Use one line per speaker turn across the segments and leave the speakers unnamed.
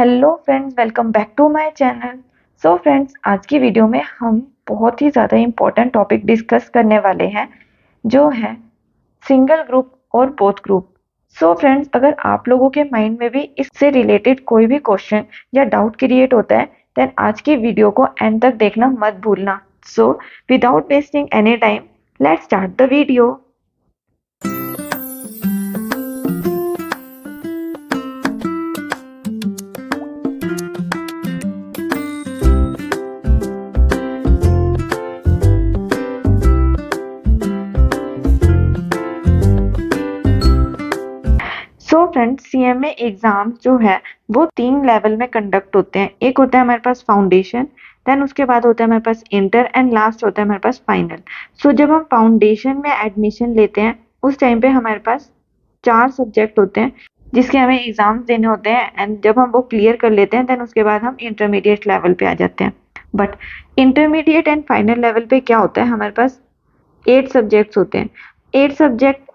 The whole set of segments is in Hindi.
Hello friends, welcome back to my channel. So friends, आज की वीडियो में हम बहुत ही ज़्यादा इम्पोर्टेंट टॉपिक डिस्कस करने वाले हैं, जो है सिंगल ग्रुप और बोथ ग्रुप। सो फ्रेंड्स, अगर आप लोगों के माइंड में भी इससे रिलेटेड कोई भी क्वेश्चन या डाउट क्रिएट होता है, देन आज की वीडियो को एंड तक देखना मत भूलना। So without wasting any time, let's start the video. So friends, CMA exam जो है वो 3 लेवल में कंडक्ट होते हैं। एक होता है हमारे पास फाउंडेशन, देन उसके बाद होता है हमारे पास इंटर एंड लास्ट होता है हमारे पास फाइनल। सो जब हम फाउंडेशन में एडमिशन लेते हैं उस टाइम पे हमारे पास 4 सब्जेक्ट होते हैं जिसके हमें एग्जाम्स देने होते हैं, एंड जब हम वो क्लियर कर लेते हैं देन उसके बाद हम इंटरमीडिएट लेवल पे आ जाते हैं। But intermediate and final level पे क्या होता है, हमारे पास 8 सब्जेक्ट्स होते हैं। 8 सब्जेक्ट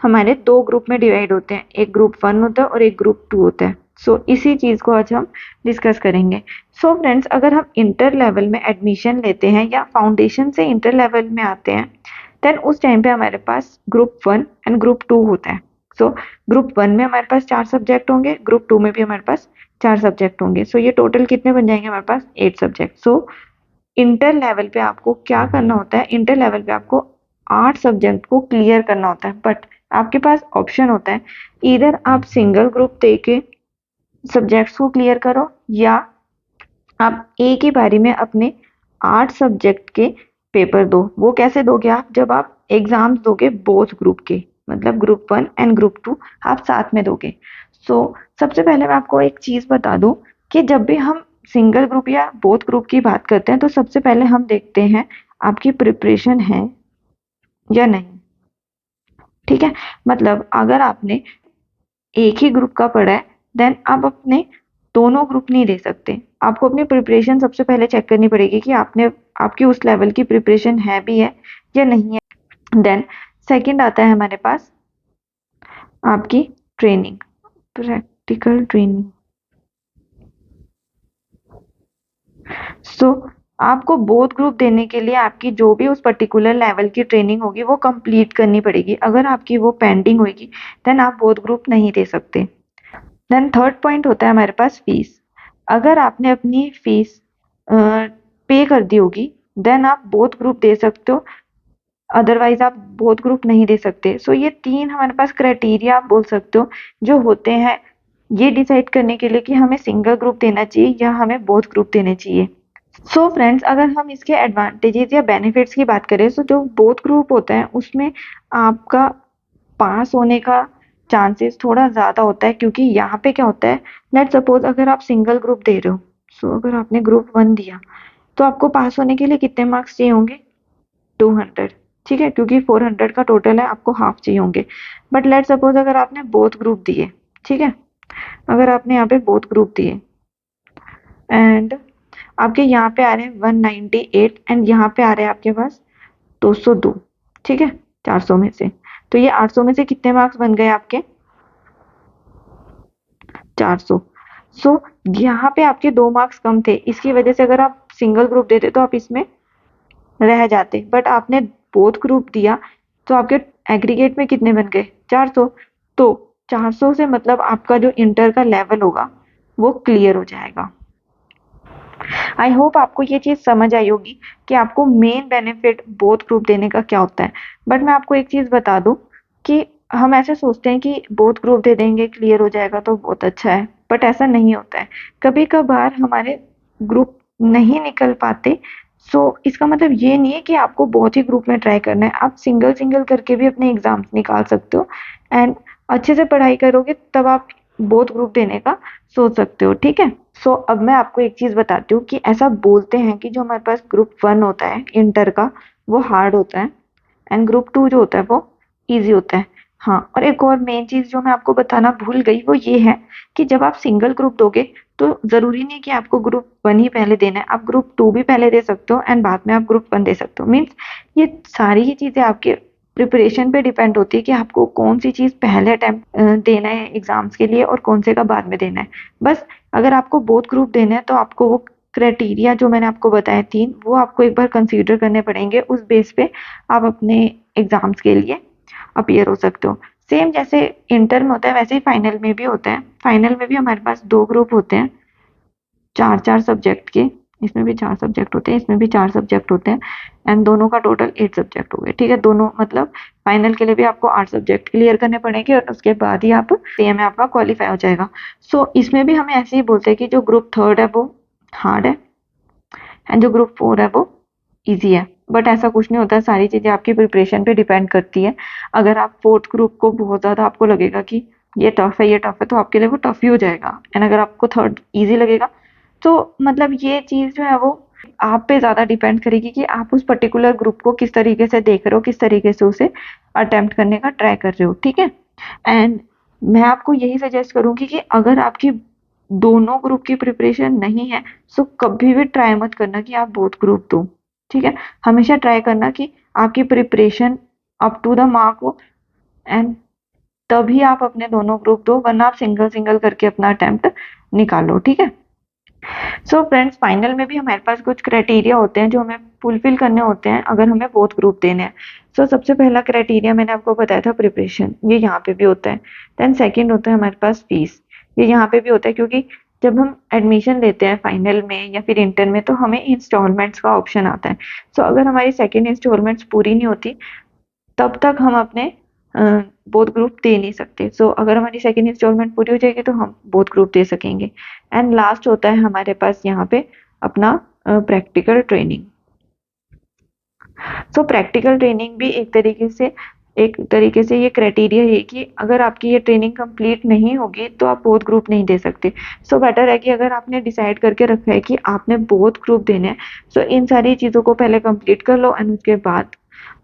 हमारे 2 ग्रुप में डिवाइड होते हैं, एक ग्रुप 1 होता है और एक ग्रुप 2 होता है। सो इसी चीज को आज हम डिस्कस करेंगे। सो फ्रेंड्स, अगर हम इंटर लेवल में एडमिशन लेते हैं या फाउंडेशन से इंटर लेवल में आते हैं, देन उस टाइम पे हमारे पास ग्रुप 1 एंड ग्रुप 2 होता है। सो ग्रुप 1 में हमारे पास 4 सब्जेक्ट होंगे, ग्रुप 2 में भी हमारे पास 4 सब्जेक्ट होंगे। सो ये टोटल कितने बन जाएंगे हमारे पास? 8 सब्जेक्ट। सो इंटर लेवल पे आपको क्या करना होता है, इंटर लेवल पे आपको 8 सब्जेक्ट को क्लियर करना होता है। बट आपके पास ऑप्शन होता है, इधर आप सिंगल ग्रुप दे के सब्जेक्ट्स को क्लियर करो, या आप एक ही बारी में अपने 8 सब्जेक्ट के पेपर दो। वो कैसे दोगे आप? जब आप एग्जाम्स दोगे बोथ ग्रुप के, मतलब ग्रुप 1 एंड ग्रुप 2 आप साथ में दोगे। सो सबसे पहले मैं आपको एक चीज बता दूं कि जब भी हम सिंगल ग्रुप या बोथ ग्रुप की बात करते हैं तो सबसे पहले हम देखते हैं आपकी प्रिपरेशन है या नहीं। ठीक है, मतलब अगर आपने एक ही ग्रुप का पढ़ा है देन आप अपने दोनों ग्रुप नहीं दे सकते। आपको अपनी प्रिपरेशन सबसे पहले चेक करनी पड़ेगी कि आपने आपकी उस लेवल की प्रिपरेशन है भी है या नहीं है। देन सेकंड आता है हमारे पास आपकी ट्रेनिंग, प्रैक्टिकल ट्रेनिंग। सो आपको बोथ ग्रुप देने के लिए आपकी जो भी उस पर्टिकुलर लेवल की ट्रेनिंग होगी वो कंप्लीट करनी पड़ेगी। अगर आपकी वो पेंडिंग होगी देन आप बोथ ग्रुप नहीं दे सकते। देन थर्ड पॉइंट होता है हमारे पास फीस। अगर आपने अपनी फीस पे कर दी होगी देन आप बोथ ग्रुप दे सकते हो, अदरवाइज आप बोथ ग्रुप नहीं दे सकते। सो ये 3 हमारे पास क्राइटेरिया आप बोल सकते हो जो होते हैं ये डिसाइड करने के लिए कि हमें सिंगल ग्रुप देना चाहिए या हमें बोथ ग्रुप देने चाहिए। सो फ्रेंड्स, अगर हम इसके एडवांटेजेस या बेनिफिट्स की बात करें तो जो बोथ ग्रुप होता है उसमें आपका पास होने का चांसेस थोड़ा ज़्यादा होता है, क्योंकि यहाँ पे क्या होता है, लेट सपोज अगर आप सिंगल ग्रुप दे रहे हो, सो अगर आपने ग्रुप 1 दिया तो आपको पास होने के लिए कितने मार्क्स चाहिए होंगे? 200। ठीक है, क्योंकि 400 का टोटल है, आपको हाफ चाहिए होंगे। बट लेट सपोज अगर आपने बोथ ग्रुप दिए, ठीक है, अगर आपने यहाँ पे बोथ ग्रुप दिए एंड आपके यहाँ पे आ रहे हैं 198 एंड यहाँ पे आ रहे हैं आपके पास 202, ठीक है, 400 में से। तो ये 800 में से कितने मार्क्स बन गए आपके? 400। सो यहाँ पे आपके 2 मार्क्स कम थे, इसकी वजह से अगर आप सिंगल ग्रुप देते तो आप इसमें रह जाते। बट आपने बोथ ग्रुप दिया तो आपके एग्रीगेट में कितने बन गए? 400। तो 400 से मतलब आपका जो इंटर का लेवल होगा वो क्लियर हो जाएगा। आई होप आपको ये चीज समझ आई होगी कि आपको मेन बेनिफिट बोथ ग्रुप देने का क्या होता है। बट मैं आपको एक चीज बता दूं कि हम ऐसे सोचते हैं कि बोथ ग्रुप दे देंगे क्लियर हो जाएगा तो बहुत अच्छा है, बट ऐसा नहीं होता है। कभी कभार हमारे ग्रुप नहीं निकल पाते। सो इसका मतलब ये नहीं है कि आपको बहुत ही ग्रुप में ट्राई करना है, आप सिंगल सिंगल करके भी अपने एग्जाम्स निकाल सकते हो, एंड अच्छे से पढ़ाई करोगे तब आप बोथ ग्रुप देने का सोच सकते हो। ठीक है, सो अब मैं आपको एक चीज बताती हूँ कि ऐसा बोलते हैं कि जो हमारे पास ग्रुप 1 होता है इंटर का वो हार्ड होता है एंड ग्रुप 2 जो होता है वो इजी होता है। हाँ, और एक और मेन चीज जो मैं आपको बताना भूल गई वो ये है कि जब आप सिंगल ग्रुप दोगे तो जरूरी नहीं कि आपको ग्रुप 1 ही पहले देना है, आप ग्रुप 2 भी पहले दे सकते हो एंड बाद में आप ग्रुप 1 दे सकते हो। मीन्स ये सारी ही चीजें आपके प्रिपरेशन पे डिपेंड होती है कि आपको कौन सी चीज़ पहले अटेम्प्ट देना है एग्जाम्स के लिए और कौन से का बाद में देना है। बस अगर आपको बोथ ग्रुप देना है तो आपको वो क्राइटेरिया जो मैंने आपको बताए 3 वो आपको एक बार कंसीडर करने पड़ेंगे। उस बेस पे आप अपने एग्जाम्स के लिए अपीयर हो सकते हो। सेम जैसे इंटर में होता है वैसे ही फाइनल में भी होता है। फाइनल में भी हमारे पास 2 ग्रुप होते हैं 4-4 सब्जेक्ट के। इसमें भी 4 सब्जेक्ट होते हैं, इसमें भी 4 सब्जेक्ट होते हैं एंड दोनों का टोटल 8 सब्जेक्ट हो गए। ठीक है, दोनों मतलब फाइनल के लिए भी आपको 8 सब्जेक्ट क्लियर करने पड़ेंगे और उसके बाद ही आप सीए में आपका क्वालिफाई हो जाएगा। सो इसमें भी हमें ऐसे ही बोलते हैं कि जो ग्रुप 3 है वो हार्ड है एंड जो ग्रुप 4 है वो ईज़ी है। बट ऐसा कुछ नहीं होता है, सारी चीज़ें आपकी प्रिपरेशन पे डिपेंड करती है। अगर आप 4th ग्रुप को बहुत ज़्यादा आपको लगेगा कि ये टफ है तो आपके लिए वो टफ ही हो जाएगा एंड अगर आपको 3rd ईज़ी लगेगा तो मतलब ये चीज़ जो है वो आप पे ज़्यादा डिपेंड करेगी कि आप उस पर्टिकुलर ग्रुप को किस तरीके से देख रहे हो, किस तरीके से उसे अटेम्प्ट करने का ट्राई कर रहे हो। ठीक है? एंड मैं आपको यही सजेस्ट करूँगी कि अगर आपकी दोनों ग्रुप की प्रिपरेशन नहीं है, सो कभी भी ट्राई मत करना कि आप बोथ ग्रुप दो। ठीक है? हमेशा ट्राई करना कि आपकी preparation up to the mark हो एंड तभी आप अपने दोनों ग्रुप दो, वरना आप सिंगल-सिंगल करके अपना अटेम्प्ट निकालो। ठीक है? सो फ्रेंड्स, फाइनल में भी हमारे पास कुछ क्राइटेरिया होते हैं जो हमें फुलफिल करने होते हैं अगर हमें बोथ ग्रुप देने हैं। सो सबसे पहला क्राइटेरिया मैंने आपको बताया था प्रिपरेशन, ये यहाँ पे भी होता है। देन सेकंड होता है हमारे पास फीस, ये यहाँ पे भी होता है क्योंकि जब हम एडमिशन लेते हैं फाइनल में या फिर इंटर में तो हमें इंस्टॉलमेंट्स का ऑप्शन आता है। सो अगर हमारी सेकंड इंस्टॉलमेंट्स पूरी नहीं होती तब तक हम अपने बोथ ग्रुप दे नहीं सकते। सो अगर हमारी सेकंड इंस्टॉलमेंट पूरी हो जाएगी तो हम बोथ ग्रुप दे सकेंगे। एंड लास्ट होता है हमारे पास यहाँ पे अपना प्रैक्टिकल ट्रेनिंग। सो प्रैक्टिकल ट्रेनिंग भी एक तरीके से ये क्राइटेरिया है कि अगर आपकी ये ट्रेनिंग कंप्लीट नहीं होगी तो आप बोथ ग्रुप नहीं दे सकते। सो बेटर है कि अगर आपने डिसाइड करके रखा है कि आपने बोथ ग्रुप देने हैं, सो इन सारी चीज़ों को पहले कंप्लीट कर लो एंड उसके बाद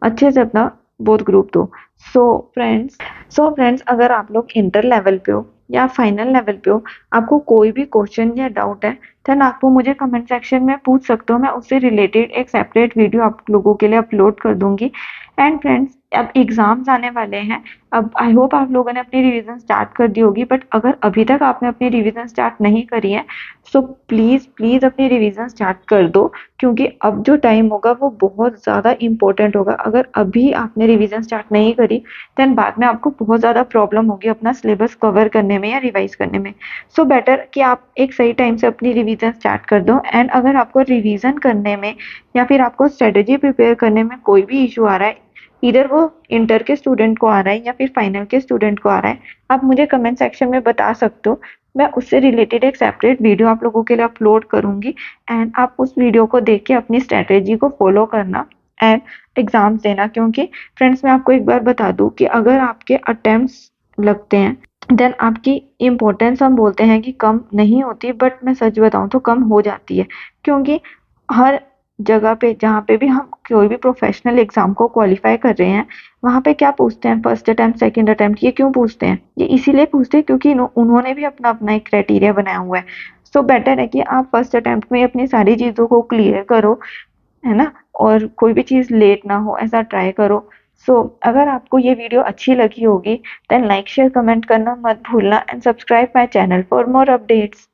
अच्छे से अपना बोथ ग्रुप दो। सो फ्रेंड्स अगर आप लोग इंटर लेवल पे हो या फाइनल लेवल पे हो, आपको कोई भी क्वेश्चन या डाउट है देन आप वो मुझे कमेंट सेक्शन में पूछ सकते हो। मैं उससे रिलेटेड एक सेपरेट वीडियो आप लोगों के लिए अपलोड कर दूंगी। एंड फ्रेंड्स, अब एग्जाम्स आने वाले हैं। अब आई होप आप लोगों ने अपनी रिवीजन स्टार्ट कर दी होगी, बट अगर अभी तक आपने अपनी रिवीजन स्टार्ट नहीं करी है सो प्लीज़ प्लीज़ अपनी रिवीजन स्टार्ट कर दो, क्योंकि अब जो टाइम होगा वो बहुत ज़्यादा इम्पोर्टेंट होगा। अगर अभी आपने रिवीजन स्टार्ट नहीं करी देन बाद में आपको बहुत ज़्यादा प्रॉब्लम होगी अपना सिलेबस कवर करने में या रिवाइज करने में। सो बेटर कि आप एक सही टाइम से अपनी रिवीजन स्टार्ट कर दो। एंड अगर आपको रिवीजन करने में या फिर आपको स्ट्रेटेजी प्रिपेयर करने में कोई भी इशू आ रहा है, इधर वो इंटर के स्टूडेंट को आ रहा है या फिर फाइनल के स्टूडेंट को आ रहा है, आप मुझे कमेंट सेक्शन में बता सकते हो। मैं उससे रिलेटेड एक सेपरेट वीडियो आप लोगों के लिए अपलोड करूंगी एंड आप उस वीडियो को देख के अपनी स्ट्रेटेजी को फॉलो करना एंड एग्जाम्स देना। क्योंकि फ्रेंड्स, मैं आपको एक बार बता दूं कि अगर आपके अटेम्प्ट्स लगते हैं देन आपकी इम्पोर्टेंस हम बोलते हैं कि कम नहीं होती, बट मैं सच बताऊं तो कम हो जाती है। क्योंकि हर जगह पे जहाँ पे भी हम कोई भी प्रोफेशनल एग्जाम को क्वालिफाई कर रहे हैं, वहाँ पे क्या पूछते हैं, फर्स्ट अटेम्प्ट सेकंड अटेम्प्ट, ये क्यों पूछते हैं? ये इसीलिए पूछते हैं क्योंकि उन्होंने भी अपना अपना एक क्राइटेरिया बनाया हुआ है। सो बेटर है कि आप फर्स्ट अटेम्प्ट में अपनी सारी चीज़ों को क्लियर करो, है ना? और कोई भी चीज़ लेट ना हो ऐसा ट्राई करो। सो अगर आपको ये वीडियो अच्छी लगी होगी देन लाइक शेयर कमेंट करना मत भूलना and subscribe my channel for more updates.